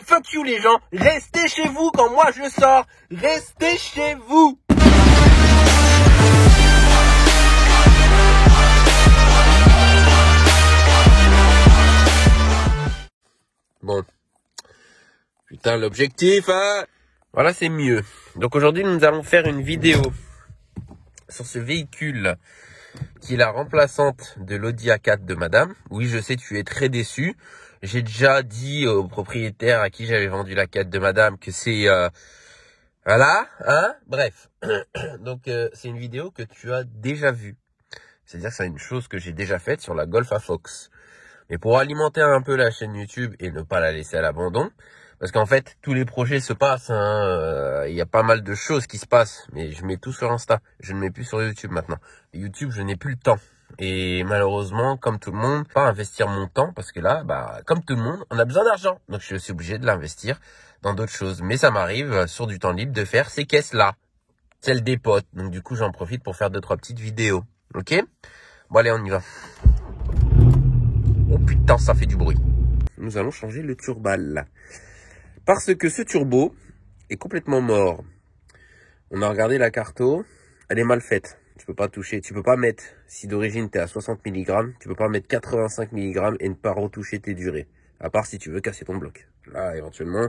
fuck you les gens, restez chez vous quand moi je sors, restez chez vous. Bon, putain l'objectif hein. Voilà c'est mieux. Donc aujourd'hui nous allons faire une vidéo sur ce véhicule qui est la remplaçante de l'Audi A4 de madame. Oui je sais tu es très déçu. J'ai déjà dit au propriétaire à qui j'avais vendu la 4 de madame que c'est... voilà, hein. Bref. Donc, c'est une vidéo que tu as déjà vue. C'est-à-dire que c'est une chose que j'ai déjà faite sur la Golf à Fox. Mais pour alimenter un peu la chaîne YouTube et ne pas la laisser à l'abandon, parce qu'en fait, tous les projets se passent. Il y a pas mal de choses qui se passent. Mais je mets tout sur Insta. Je ne mets plus sur YouTube maintenant. YouTube, je n'ai plus le temps. Et malheureusement, comme tout le monde, pas investir mon temps parce que là, comme tout le monde, on a besoin d'argent. Donc je suis obligé de l'investir dans d'autres choses. Mais ça m'arrive sur du temps libre de faire ces caisses-là, celles des potes. Donc du coup, j'en profite pour faire 2-3 petites vidéos. Ok? Bon allez, on y va. Oh putain, ça fait du bruit. Nous allons changer le turbal. Parce que ce turbo est complètement mort. On a regardé la carto, elle est mal faite. Tu peux pas toucher, tu peux pas mettre, si d'origine tu es à 60 mg, tu peux pas mettre 85 mg et ne pas retoucher tes durées. À part si tu veux casser ton bloc. Là, éventuellement,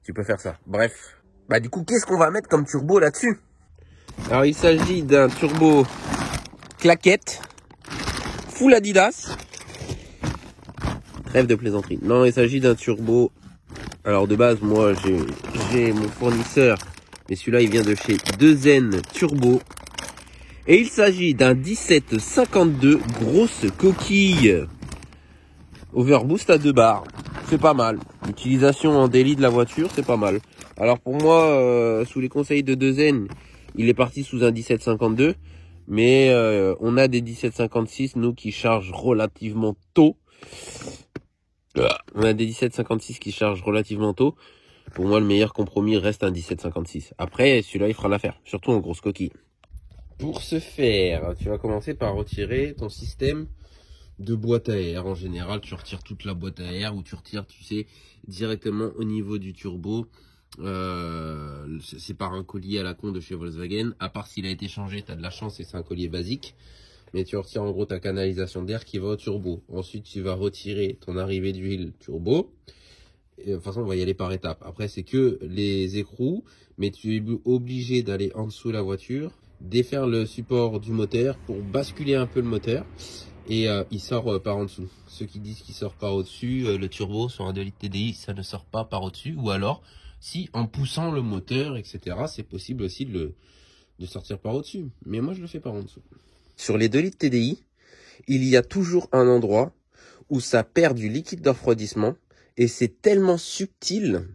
tu peux faire ça. Bref. Du coup, qu'est-ce qu'on va mettre comme turbo là-dessus? Alors, il s'agit d'un turbo claquette, full Adidas. Trêve de plaisanterie. Non, il s'agit d'un turbo. Alors, de base, moi, j'ai mon fournisseur. Mais celui-là, il vient de chez 2N Turbo. Et il s'agit d'un 1752 grosse coquille. Overboost à 2 barres. C'est pas mal. L'utilisation en daily de la voiture, c'est pas mal. Alors pour moi, sous les conseils de 2N, il est parti sous un 1752. Mais on a des 1756, nous, qui chargent relativement tôt. On a des 1756 qui chargent relativement tôt. Pour moi, le meilleur compromis reste un 1756. Après, celui-là, il fera l'affaire. Surtout en grosse coquille. Pour ce faire, tu vas commencer par retirer ton système de boîte à air. En général, tu retires toute la boîte à air ou tu retires, tu sais, directement au niveau du turbo. C'est par un collier à la con de chez Volkswagen. À part s'il a été changé, tu as de la chance et c'est un collier basique. Mais tu retires en gros ta canalisation d'air qui va au turbo. Ensuite, tu vas retirer ton arrivée d'huile turbo. Et, de toute façon, on va y aller par étapes. Après, c'est que les écrous. Mais tu es obligé d'aller en dessous de la voiture, défaire le support du moteur pour basculer un peu le moteur et il sort par en dessous. Ceux qui disent qu'il sort par au-dessus, le turbo sur un 2 litres TDI, ça ne sort pas par au-dessus. Ou alors, si en poussant le moteur, etc., c'est possible aussi de sortir par au-dessus. Mais moi, je le fais par en dessous. Sur les 2 litres TDI, il y a toujours un endroit où ça perd du liquide de refroidissement et c'est tellement subtil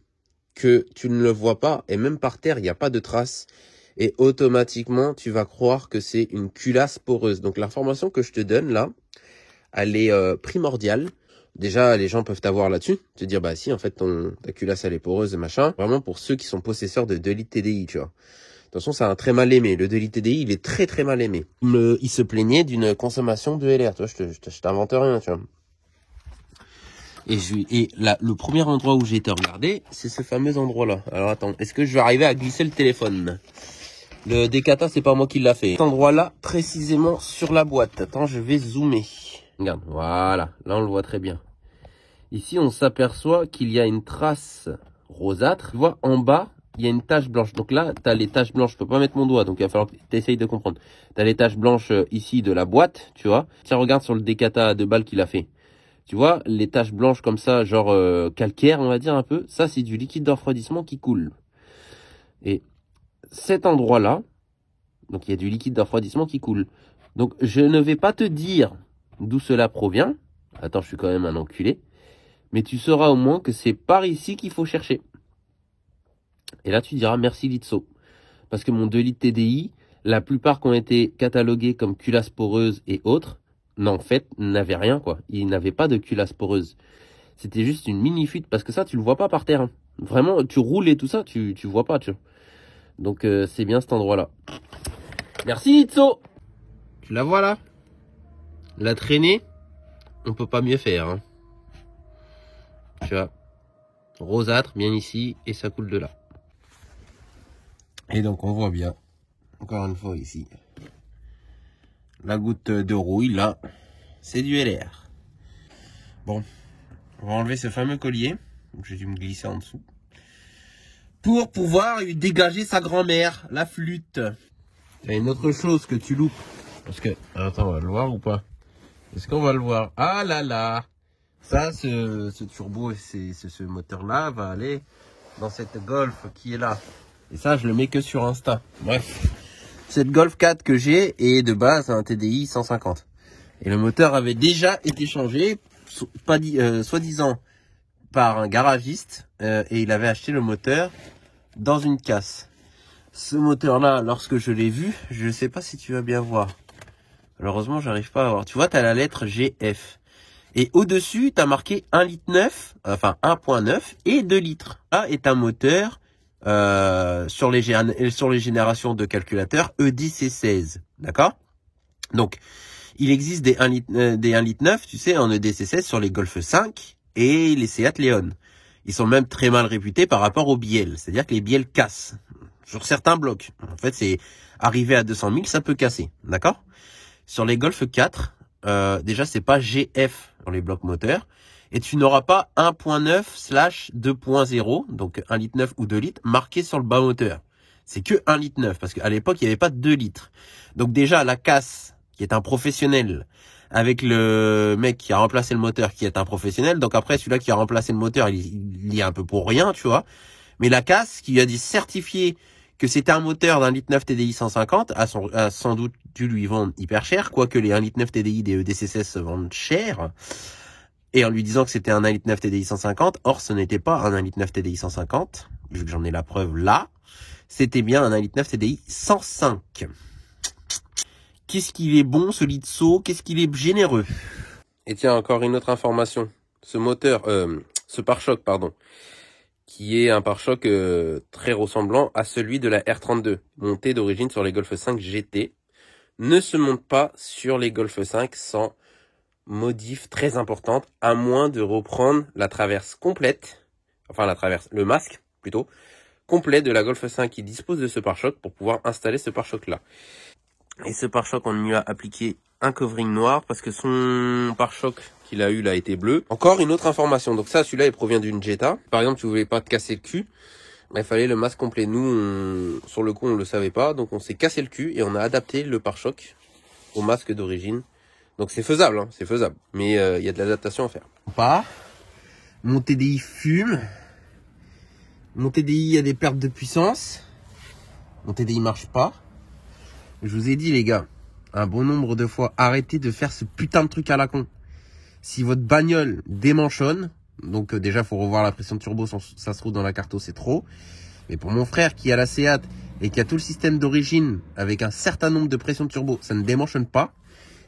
que tu ne le vois pas et même par terre, il n'y a pas de traces. Et automatiquement, tu vas croire que c'est une culasse poreuse. Donc l'information que je te donne là, elle est primordiale. Déjà, les gens peuvent t'avoir là-dessus. Te dire, si, en fait, ta culasse, elle est poreuse et machin. Vraiment pour ceux qui sont possesseurs de 2 litres TDI, tu vois. Attention, c'est un très mal aimé. Le 2 litres TDI, il est très très mal aimé. Il se plaignait d'une consommation de LR. Tu vois, je t'invente rien, tu vois. Et là, le premier endroit où j'ai été regardé, c'est ce fameux endroit-là. Alors attends, est-ce que je vais arriver à glisser le téléphone? Le Decata, c'est pas moi qui l'a fait. Cet endroit-là, précisément sur la boîte. Attends, je vais zoomer. Regarde, voilà. Là, on le voit très bien. Ici, on s'aperçoit qu'il y a une trace rosâtre. Tu vois, en bas, il y a une tache blanche. Donc là, tu as les taches blanches. Je peux pas mettre mon doigt, donc il va falloir que tu essayes de comprendre. Tu as les taches blanches ici de la boîte, tu vois. Tiens, regarde sur le Decata à 2 balles qu'il a fait. Tu vois, les taches blanches comme ça, genre calcaire, on va dire un peu. Ça, c'est du liquide de refroidissement qui coule. Et cet endroit-là, donc il y a du liquide de refroidissement qui coule. Donc, je ne vais pas te dire d'où cela provient. Attends, je suis quand même un enculé. Mais tu sauras au moins que c'est par ici qu'il faut chercher. Et là, tu diras merci Litso. Parce que mon 2 litres TDI, la plupart qui ont été catalogués comme culasse poreuse et autres, en fait, n'avaient rien, quoi. Ils n'avaient pas de culasse poreuse. C'était juste une mini fuite, parce que ça, tu le vois pas par terre. Hein. Vraiment, tu roules et tout ça, tu vois pas, tu vois. Donc, c'est bien cet endroit-là. Merci, Itzo. Tu la vois, là? La traînée, on peut pas mieux faire, hein. Tu vois. rosâtre, bien ici, et ça coule de là. Et donc on voit bien, encore une fois ici, la goutte de rouille, là, c'est du LR. Bon, on va enlever ce fameux collier, j'ai dû me glisser en dessous, pour pouvoir lui dégager sa grand-mère, la flûte. Il y a une autre chose que tu loupes, parce que, attends, on va le voir ou pas? Est-ce qu'on va le voir? Ah là là! Ça, ce turbo, ce moteur-là va aller dans cette Golf qui est là. Et ça, je le mets que sur Insta. Bref. Cette Golf 4 que j'ai est de base un TDI 150. Et le moteur avait déjà été changé, soi-disant par un garagiste. Et il avait acheté le moteur dans une casse. Ce moteur-là, lorsque je l'ai vu, je ne sais pas si tu vas bien voir. Malheureusement, j'arrive pas à voir. Tu vois, tu as la lettre GF. Et au-dessus, tu as marqué 1,9 litre, enfin 1,9 et 2 litres. Là est un moteur sur les générations de calculateurs EDC16. D'accord? Donc, il existe des 1,9 litre, tu sais, en EDC16 sur les Golf 5 et les Seat Leon. Ils sont même très mal réputés par rapport aux bielles. C'est-à-dire que les bielles cassent sur certains blocs. En fait, c'est arrivé à 200 000, ça peut casser. D'accord? Sur les Golf 4, déjà, c'est pas GF dans les blocs moteurs. Et tu n'auras pas 1.9/2.0, donc 1,9 litre ou 2 litres, marqué sur le bas moteur. C'est que 1,9 litre, parce qu'à l'époque, il n'y avait pas 2 litres. Donc déjà, la casse, qui est un professionnel, avec le mec qui a remplacé le moteur, qui est un professionnel. Donc après, celui-là qui a remplacé le moteur, il y est un peu pour rien, tu vois. Mais la casse, qui lui a dit certifier que c'était un moteur d'un 1,9 litre TDI 150, a sans doute dû lui vendre hyper cher, quoique les 1,9 litre TDI des EDC16 se vendent cher, et en lui disant que c'était un 1,9 litre TDI 150, or ce n'était pas un 1,9 litre TDI 150, vu que j'en ai la preuve là, c'était bien un 1,9 litre TDI 105. Qu'est-ce qu'il est bon, ce lit de saut, qu'est-ce qu'il est généreux. Et tiens, encore une autre information, ce pare-choc, pardon, qui est un pare-choc très ressemblant à celui de la R32, monté d'origine sur les Golf 5 GT, ne se monte pas sur les Golf 5 sans modif très importante, à moins de reprendre la traverse complète, enfin le masque plutôt, complet de la Golf 5 qui dispose de ce pare-choc pour pouvoir installer ce pare-choc là. Et ce pare-choc, on lui a appliqué un covering noir parce que son pare-choc qu'il a eu là était bleu. Encore une autre information, donc ça, celui-là, il provient d'une Jetta. Par exemple, tu voulais pas te casser le cul, il fallait le masque complet. Nous, sur le coup, on le savait pas, donc on s'est cassé le cul et on a adapté le pare-choc au masque d'origine. Donc c'est faisable, hein, c'est faisable, mais il y a de l'adaptation à faire. Pas. Mon TDI fume. Mon TDI a des pertes de puissance. Mon TDI marche pas. Je vous ai dit, les gars, un bon nombre de fois, arrêtez de faire ce putain de truc à la con. Si votre bagnole démanchonne, donc déjà, faut revoir la pression de turbo, ça se trouve dans la carto, c'est trop. Mais pour mon frère qui a la Seat et qui a tout le système d'origine avec un certain nombre de pressions de turbo, ça ne démanchonne pas.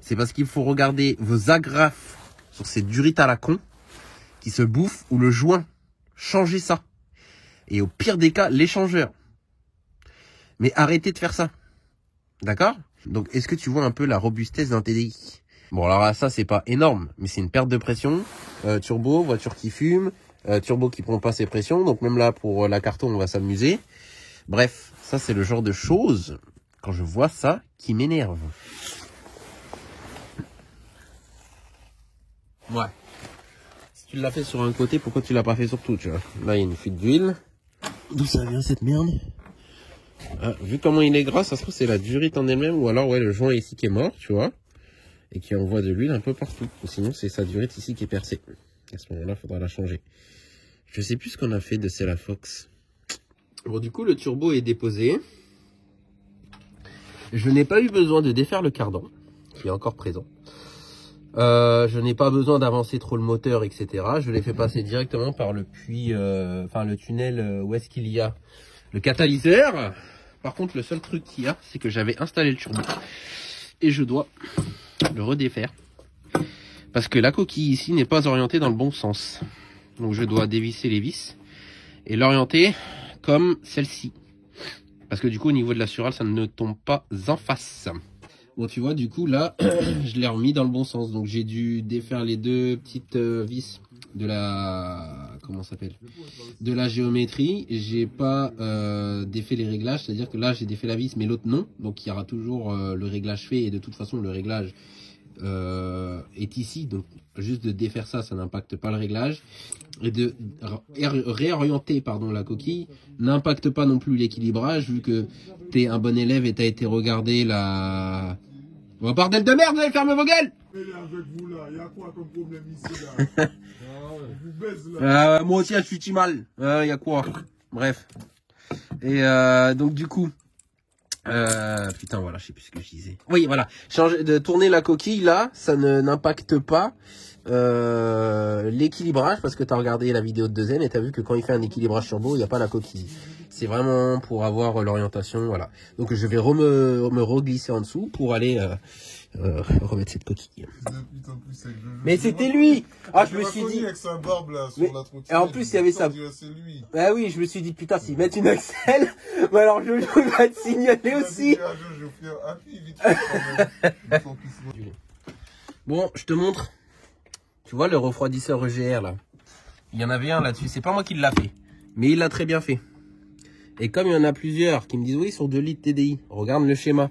C'est parce qu'il faut regarder vos agrafes sur ces durites à la con qui se bouffent ou le joint. Changez ça. Et au pire des cas, l'échangeur. Mais arrêtez de faire ça. D'accord? Donc, est-ce que tu vois un peu la robustesse d'un TDI? Bon, alors là, ça, c'est pas énorme, mais c'est une perte de pression. Turbo, voiture qui fume, turbo qui prend pas ses pressions. Donc, même là, pour la carton, on va s'amuser. Bref, ça, c'est le genre de choses, quand je vois ça, qui m'énerve. Ouais. Si tu l'as fait sur un côté, pourquoi tu l'as pas fait sur tout, tu vois? Là, il y a une fuite d'huile. D'où ça vient, cette merde? Vu comment il est gras, ça se trouve c'est la durite en elle-même, ou alors ouais le joint ici qui est mort, tu vois, et qui envoie de l'huile un peu partout. Ou sinon c'est sa durite ici qui est percée. À ce moment-là, il faudra la changer. Je sais plus ce qu'on a fait de Cella Fox. Bon, du coup le turbo est déposé. Je n'ai pas eu besoin de défaire le cardan, qui est encore présent. Je n'ai pas besoin d'avancer trop le moteur, etc. Je l'ai fait passer directement par le puits, enfin le tunnel où est-ce qu'il y a le catalyseur. Par contre, le seul truc qu'il y a, c'est que j'avais installé le turbo et je dois le redéfaire parce que la coquille ici n'est pas orientée dans le bon sens. Donc je dois dévisser les vis et l'orienter comme celle-ci parce que du coup au niveau de la surale ça ne tombe pas en face. Bon, tu vois, du coup là je l'ai remis dans le bon sens, donc j'ai dû défaire les deux petites vis de la comment ça s'appelle, de la géométrie. J'ai pas défait les réglages, c'est-à-dire que là j'ai défait la vis mais l'autre non, donc il y aura toujours le réglage fait, et de toute façon le réglage est ici, donc juste de défaire ça, ça n'impacte pas le réglage, et de réorienter la coquille n'impacte pas non plus l'équilibrage, vu que tu es un bon élève et tu as été regarder la... Oh, bordel de merde, vous allez fermer vos gueules! Avec vous là, il y a quoi comme problème ici là? Je vous baise là. Moi aussi, je suis mal. Il y a quoi? Bref. Et donc du coup, putain, voilà, je sais plus ce que je disais. Oui, voilà, changer de tourner la coquille là, ça n'impacte pas l'équilibrage, parce que tu as regardé la vidéo de deuxième et tu as vu que quand il fait un équilibrage turbo, il n'y a pas la coquille. C'est vraiment pour avoir l'orientation, voilà. Donc je vais me reglisser en dessous pour aller remettre cette coquille. Mais c'était lui. Ah, je me suis dit. Avec sa barbe là sur la et en plus, il y avait ça. C'est lui. Ah oui, je me suis dit putain, s'ils mettent une Axel, bah alors je vais te signaler aussi. Bon, je te montre. Tu vois le refroidisseur EGR là. Il y en avait un là-dessus. C'est pas moi qui l'a fait, mais il l'a très bien fait. Et comme il y en a plusieurs qui me disent oui sur 2 litres TDI, regarde le schéma.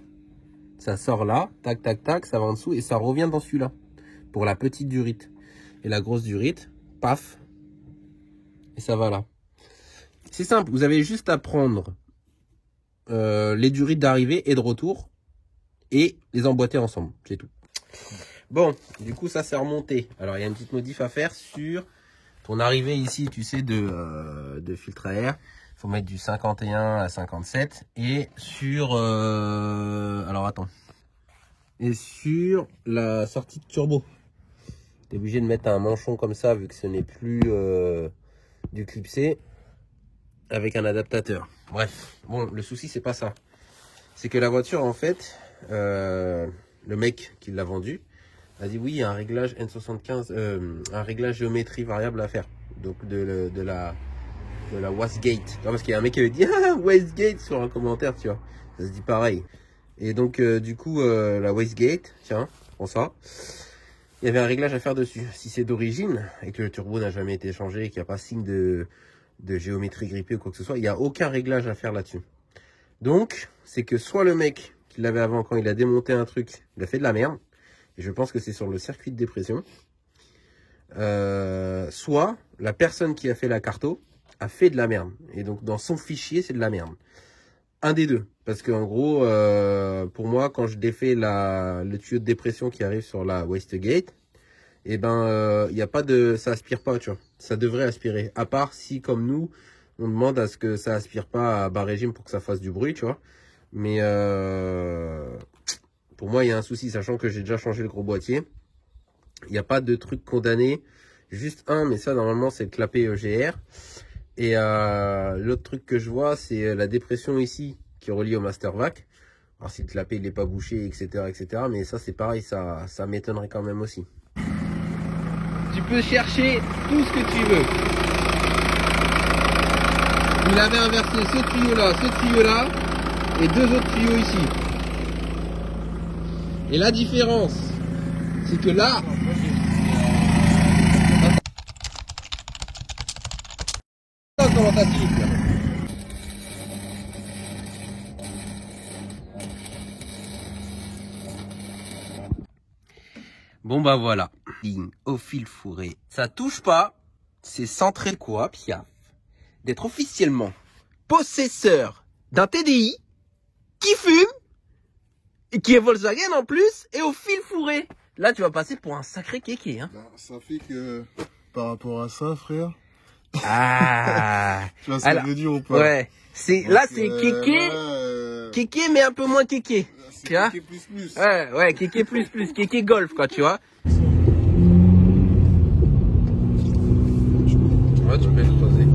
Ça sort là, tac tac tac, ça va en dessous et ça revient dans celui-là. Pour la petite durite. Et la grosse durite, paf. Et ça va là. C'est simple, vous avez juste à prendre les durites d'arrivée et de retour et les emboîter ensemble. C'est tout. Bon, du coup ça s'est remonté. Alors il y a une petite modif à faire sur ton arrivée ici, tu sais, de filtre à air. Il faut mettre du 51 à 57. Et sur... alors attends. Et sur la sortie de turbo. Tu es obligé de mettre un manchon comme ça, vu que ce n'est plus du clipsé, avec un adaptateur. Bref, bon, le souci c'est pas ça. C'est que la voiture, en fait, le mec qui l'a vendu a dit oui, il y a un réglage N75, un réglage géométrie variable à faire. Donc de la Westgate. Parce qu'il y a un mec qui avait dit ah, Westgate sur un commentaire, tu vois. Ça se dit pareil. Et donc du coup la Westgate, tiens, prends ça. Il y avait un réglage à faire dessus. Si c'est d'origine et que le turbo n'a jamais été changé et qu'il n'y a pas signe de géométrie grippée ou quoi que ce soit, il n'y a aucun réglage à faire là-dessus. Donc c'est que soit le mec qui l'avait avant, quand il a démonté un truc, il a fait de la merde. Et je pense que c'est sur le circuit de dépression. Soit la personne qui a fait la carto a fait de la merde. Et donc dans son fichier, c'est de la merde. Un des deux. Parce qu'en gros, pour moi, quand je défais le tuyau de dépression qui arrive sur la Wastegate, et ben, il y a pas de, ça aspire pas, tu vois. Ça devrait aspirer. À part si, comme nous, on demande à ce que ça aspire pas à bas régime pour que ça fasse du bruit, tu vois. Mais pour moi, il y a un souci, sachant que j'ai déjà changé le gros boîtier. Il n'y a pas de truc condamné. Juste un, mais ça, normalement, c'est le clapet EGR. Et l'autre truc que je vois, c'est la dépression ici, qui est reliée au Master Vac. Alors, si le clapet, il n'est pas bouché, etc., etc. Mais ça, c'est pareil, ça m'étonnerait quand même aussi. Tu peux chercher tout ce que tu veux. Il avait inversé ce tuyau-là, et 2 autres tuyaux ici. Et la différence, c'est que là... Comment ça siffle. Bon bah voilà, ligne au fil fourré. Ça touche pas, c'est centré quoi, Piaf, d'être officiellement possesseur d'un TDI qui fume, et qui est Volkswagen en plus, et au fil fourré. Là tu vas passer pour un sacré kéké, hein. Ça fait que par rapport à ça, frère. Ah. Tu vois ce que je veux dire ou pas? Ouais. Là c'est kéké. Kéké mais un peu moins kéké. Tu vois? Kéké plus. Ouais, kéké plus. Kéké golf quoi, tu vois. Ouais, tu peux exploser.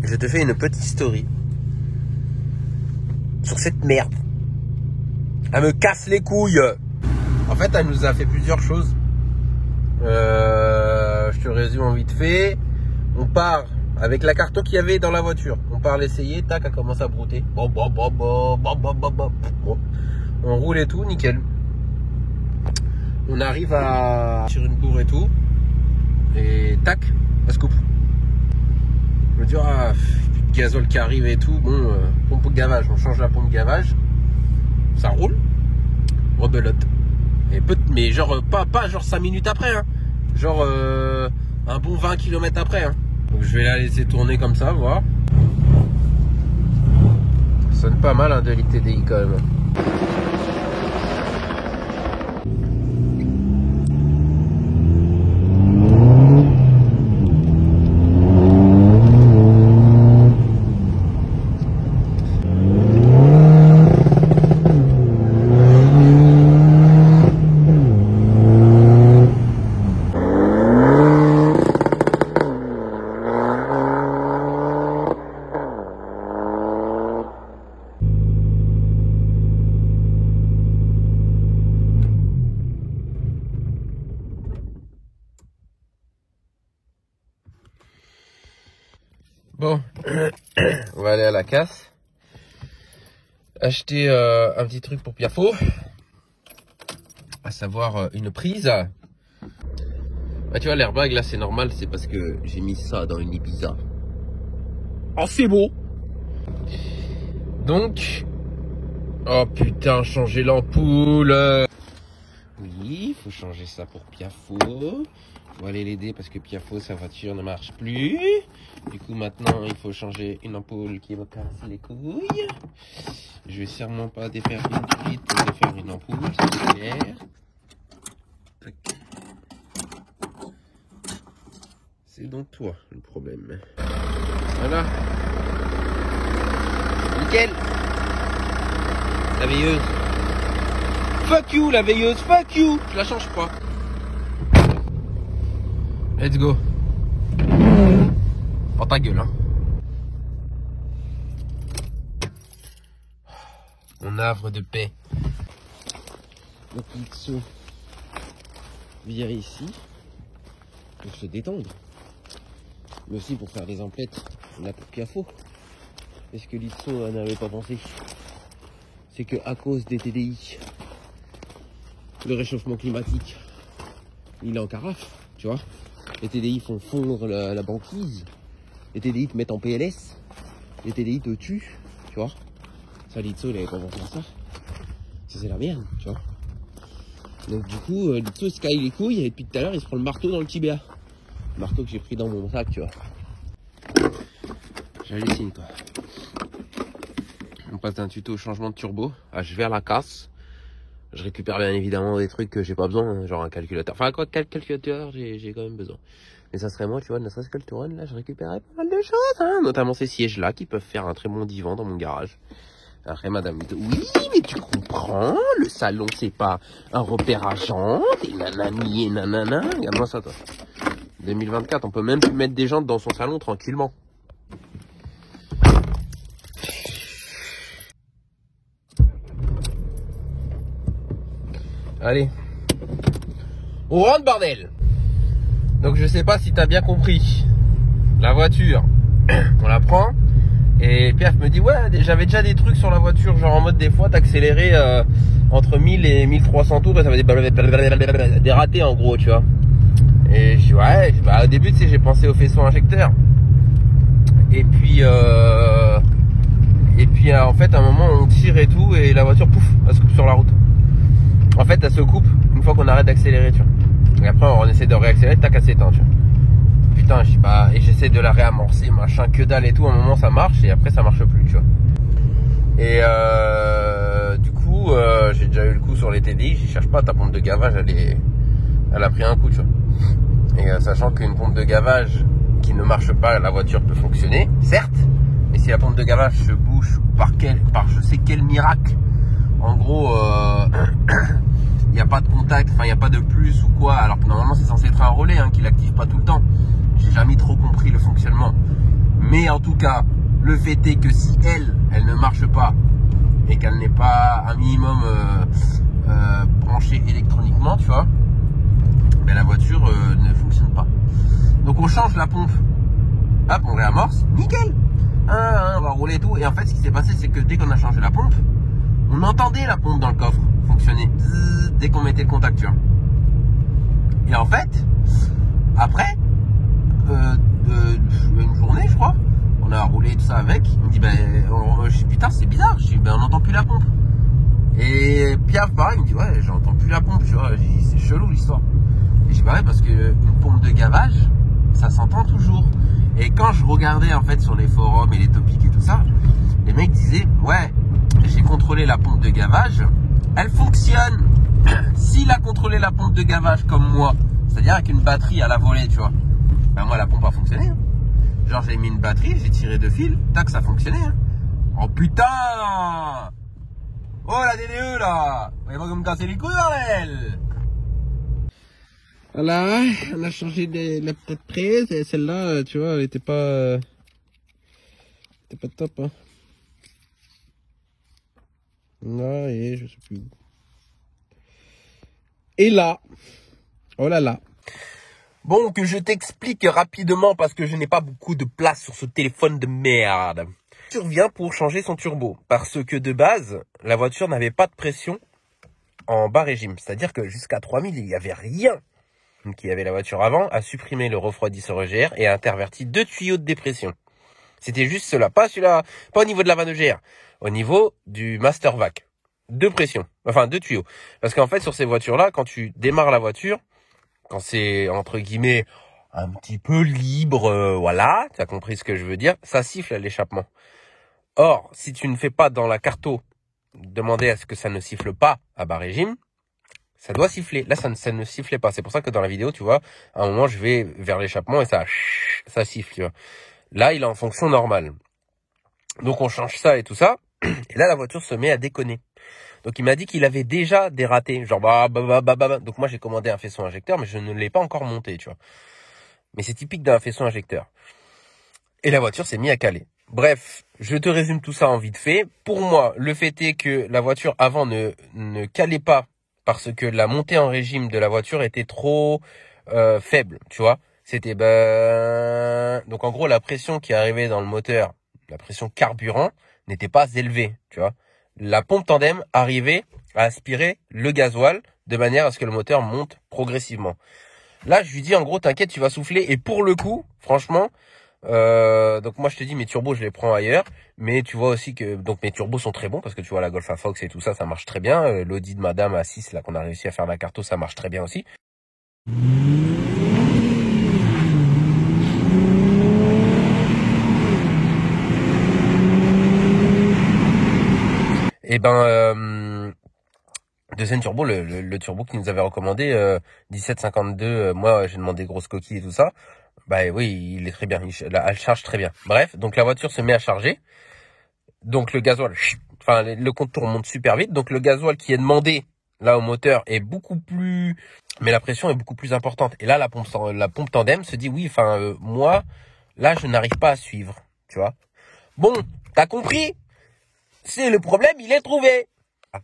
je te fais une petite story sur cette merde. Elle me casse les couilles. En fait, elle nous a fait plusieurs choses. Je te résume en vite fait. On part avec la carton qu'il y avait dans la voiture. On part l'essayer, tac, elle commence à brouter. Bon. On roule et tout, nickel. On arrive à sur une cour et tout. Et tac, elle se coupe. Je me dis, ah, gazole qui arrive et tout. Bon, pompe gavage, on change la pompe gavage. Ça roule. Rebelote. Mais genre, pas genre 5 minutes après, hein. Genre un bon 20 km après, hein. Donc je vais la laisser tourner comme ça, voir. Ça sonne pas mal, hein, 2 litres TDI quand même. Bon, on va aller à la casse, acheter un petit truc pour Piafo, à savoir une prise. Bah, tu vois, l'airbag là c'est normal, c'est parce que j'ai mis ça dans une Ibiza. Oh, c'est beau. Donc, oh putain, changer l'ampoule. Oui, il faut changer ça pour Piafo. On va aller l'aider parce que Piafo, sa voiture ne marche plus. Du coup, maintenant, il faut changer une ampoule qui me casse les couilles. Je vais sûrement pas défaire une vite pour défaire une ampoule, c'est clair. C'est donc toi le problème. Voilà. Nickel. La veilleuse. Fuck you, la veilleuse, fuck you. Je la change pas. Let's go. Oh ta gueule, hein. Mon havre de paix. Donc l'Itso vire ici pour se détendre, mais aussi pour faire des emplettes là pour Piafo. Est-ce que l'Itso n'avait pas pensé? C'est que à cause des TDI, le réchauffement climatique, il est en carafe, tu vois. Les TDI font fondre la banquise. Les TDI te mettent en PLS. Les TDI te tuent, tu vois. Ça, l'Itso, il avait pas pensé à ça. Ça, c'est la merde, tu vois. Donc, du coup, l'Itso se caille les couilles et depuis tout à l'heure, il se prend le marteau dans le tibia. Le marteau que j'ai pris dans mon sac, tu vois. J'hallucine, quoi. On passe d'un tuto au changement de turbo à je vais à la casse. Je récupère bien évidemment des trucs que j'ai pas besoin, hein, genre un calculateur. Enfin, quoi, quel calculateur j'ai quand même besoin. Mais ça serait moi, tu vois, ne serait-ce que le Touran, là, je récupérerais pas mal de choses, hein, notamment ces sièges-là qui peuvent faire un très bon divan dans mon garage. Après, madame, oui, mais tu comprends, le salon, c'est pas un repère à jantes, et nanani et nanana. Regarde-moi ça, toi. 2024, on peut même plus mettre des jantes dans son salon tranquillement. Allez, on rentre, bordel. Donc je sais pas si t'as bien compris. La voiture, on la prend. Et Pierre me dit, ouais, j'avais déjà des trucs sur la voiture, genre en mode des fois t'accélérais entre 1000 et 1300 tours, ça avait des ratés en gros, tu vois. Et je dis, ouais, bah, au début, tu sais, j'ai pensé au faisceau injecteur. Et puis en fait, à un moment, on tire et tout, et la voiture, pouf, elle se coupe sur la route. En fait, elle se coupe une fois qu'on arrête d'accélérer, tu vois. Et après, on essaie de réaccélérer, tac, elle s'éteint, tu vois. Putain, je sais pas, et j'essaie de la réamorcer, machin, que dalle et tout. À un moment, ça marche, et après, ça marche plus, tu vois. Et du coup, j'ai déjà eu le coup sur les TDI, j'y cherche pas, ta pompe de gavage, elle a pris un coup, tu vois. Et sachant qu'une pompe de gavage qui ne marche pas, la voiture peut fonctionner, certes, mais si la pompe de gavage se bouche par je sais quel miracle, en gros, il n'y a pas de contact, enfin il n'y a pas de plus ou quoi, alors que normalement c'est censé être un relais hein, qui l'active pas tout le temps. J'ai jamais trop compris le fonctionnement. Mais Mais en tout cas, le fait est que si elle ne marche pas et qu'elle n'est pas un minimum branchée électroniquement, tu vois, ben la voiture ne fonctionne pas. Donc on change la pompe, hop, on réamorce, nickel. On va rouler et tout. Et en fait, ce qui s'est passé, c'est que dès qu'on a changé la pompe, on entendait la pompe dans le coffre fonctionner dès qu'on mettait le contact, tu vois. Et en fait, après une journée, je crois, on a roulé tout ça avec. Il me dit, je dis, putain, c'est bizarre. Je dis, on n'entend plus la pompe. Et Piaf, pareil, il me dit, ouais, j'entends plus la pompe, tu vois. Je dis, c'est chelou l'histoire. Et je dis, bah ouais, parce qu'une pompe de gavage, ça s'entend toujours. Et quand je regardais en fait sur les forums et les topics et tout ça, les mecs disaient, ouais, j'ai contrôlé la pompe de gavage, elle fonctionne. S'il a contrôlé la pompe de gavage comme moi, c'est-à-dire avec une batterie à la volée, tu vois, ben moi la pompe a fonctionné. Hein. Genre j'ai mis une batterie, j'ai tiré 2 fils, tac, ça fonctionnait. Hein. Oh putain! Oh la DDE là! Vous voyez pas comme me casser les couilles, bordel! Voilà, on a changé la petite prise et celle-là, tu vois, elle était pas top. Hein. Là, et je sais plus où. Et là, oh là là. Bon, que je t'explique rapidement parce que je n'ai pas beaucoup de place sur ce téléphone de merde. Tu reviens pour changer son turbo parce que de base, la voiture n'avait pas de pression en bas régime. C'est-à-dire que jusqu'à 3000, il n'y avait rien. Qui avait la voiture avant, a supprimé le refroidisseur EGR et a interverti 2 tuyaux de dépression. C'était juste cela, pas celui-là, pas au niveau de la vanne EGR, au niveau du master vac. 2 pressions, enfin 2 tuyaux. Parce qu'en fait, sur ces voitures-là, quand tu démarres la voiture, quand c'est entre guillemets un petit peu libre, voilà, tu as compris ce que je veux dire, ça siffle à l'échappement. Or, si tu ne fais pas dans la carto, demander à ce que ça ne siffle pas à bas régime, ça doit siffler. Là, ça ne sifflait pas. C'est pour ça que dans la vidéo, tu vois, à un moment, je vais vers l'échappement et ça siffle, tu vois. Là, il est en fonction normale. Donc, on change ça et tout ça. Et là, la voiture se met à déconner. Donc, il m'a dit qu'il avait déjà des ratés. Genre, Donc, moi, j'ai commandé un faisceau injecteur, mais je ne l'ai pas encore monté, tu vois. Mais c'est typique d'un faisceau injecteur. Et la voiture s'est mise à caler. Bref, je te résume tout ça en vite fait. Pour moi, le fait est que la voiture avant ne calait pas parce que la montée en régime de la voiture était trop faible, tu vois. C'était donc en gros la pression qui arrivait dans le moteur, la pression carburant n'était pas élevée, tu vois. La pompe tandem arrivait à aspirer le gasoil de manière à ce que le moteur monte progressivement. Là, je lui dis en gros, t'inquiète, tu vas souffler. Et pour le coup, franchement, donc moi je te dis mes turbos je les prends ailleurs, mais tu vois aussi que donc mes turbos sont très bons parce que tu vois la Golf Fox et tout ça, ça marche très bien. L'Audi de Madame à 6 là qu'on a réussi à faire la carto, ça marche très bien aussi. Et deuxième turbo, le turbo qui nous avait recommandé 1752, moi j'ai demandé grosse coquille et tout ça. Bah oui, il est très bien, elle charge très bien. Bref, donc la voiture se met à charger. Donc le gasoil, enfin le compte tourne monte super vite. Donc le gasoil qui est demandé là au moteur est beaucoup plus, mais la pression est beaucoup plus importante. Et là la pompe tandem se dit oui, enfin moi là je n'arrive pas à suivre, tu vois. Bon, t'as compris? C'est le problème, il est trouvé.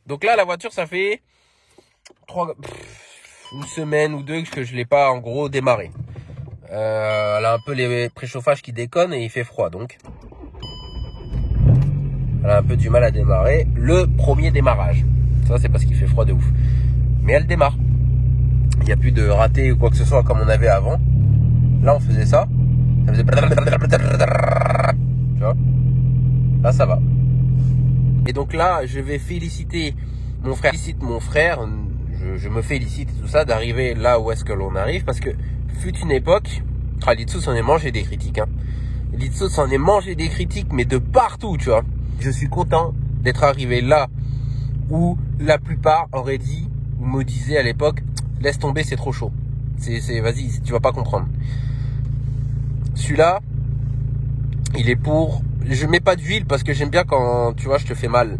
Donc là la voiture ça fait une semaine ou 2 que je l'ai pas en gros démarré. Elle a un peu les préchauffages qui déconnent et il fait froid donc. Elle a un peu du mal à démarrer. Le premier démarrage. Ça c'est parce qu'il fait froid de ouf. Mais elle démarre. Il n'y a plus de raté ou quoi que ce soit comme on avait avant. Là on faisait ça. Ça faisait... Tu vois. Là ça va. Et donc là je vais féliciter mon frère. Je me félicite et tout ça d'arriver là où est-ce que l'on arrive. Parce que fut une époque, Litsu s'en est mangé des critiques. Hein. Litsu s'en est mangé des critiques, mais de partout, tu vois. Je suis content d'être arrivé là où la plupart auraient dit, ou me disaient à l'époque, laisse tomber, c'est trop chaud. Vas-y, tu vas pas comprendre. Celui-là, il est pour... Je mets pas d'huile parce que j'aime bien quand, tu vois, je te fais mal.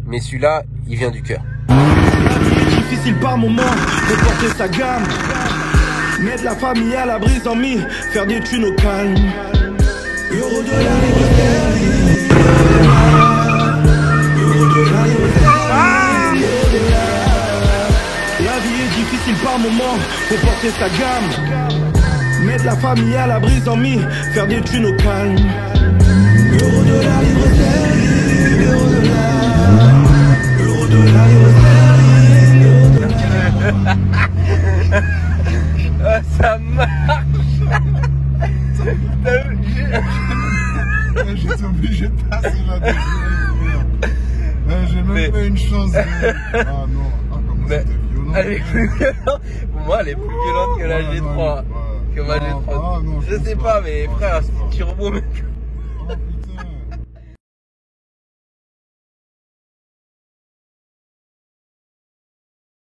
Mais celui-là, il vient du cœur. C'est difficile par moment de porter sa gamme. Mettre la famille à l'abri sans mis, faire des thunes au calme. Euro de la c'est porter sa gamme. Mettre la famille à l'abri sans mis, faire des thunes au calme. Euro dollar, livre sterling, euro dollar. Euro dollar, livre sterling, euro dollar. Ah, ça marche. J'étais obligé de passer là-dessus. J'ai même pas une chance. Ah non, comment c'était violent. Elle est plus violente. Pour moi, elle est plus violente que la G3. Que ma G3. Je sais pas, mais frère, si tu rebondis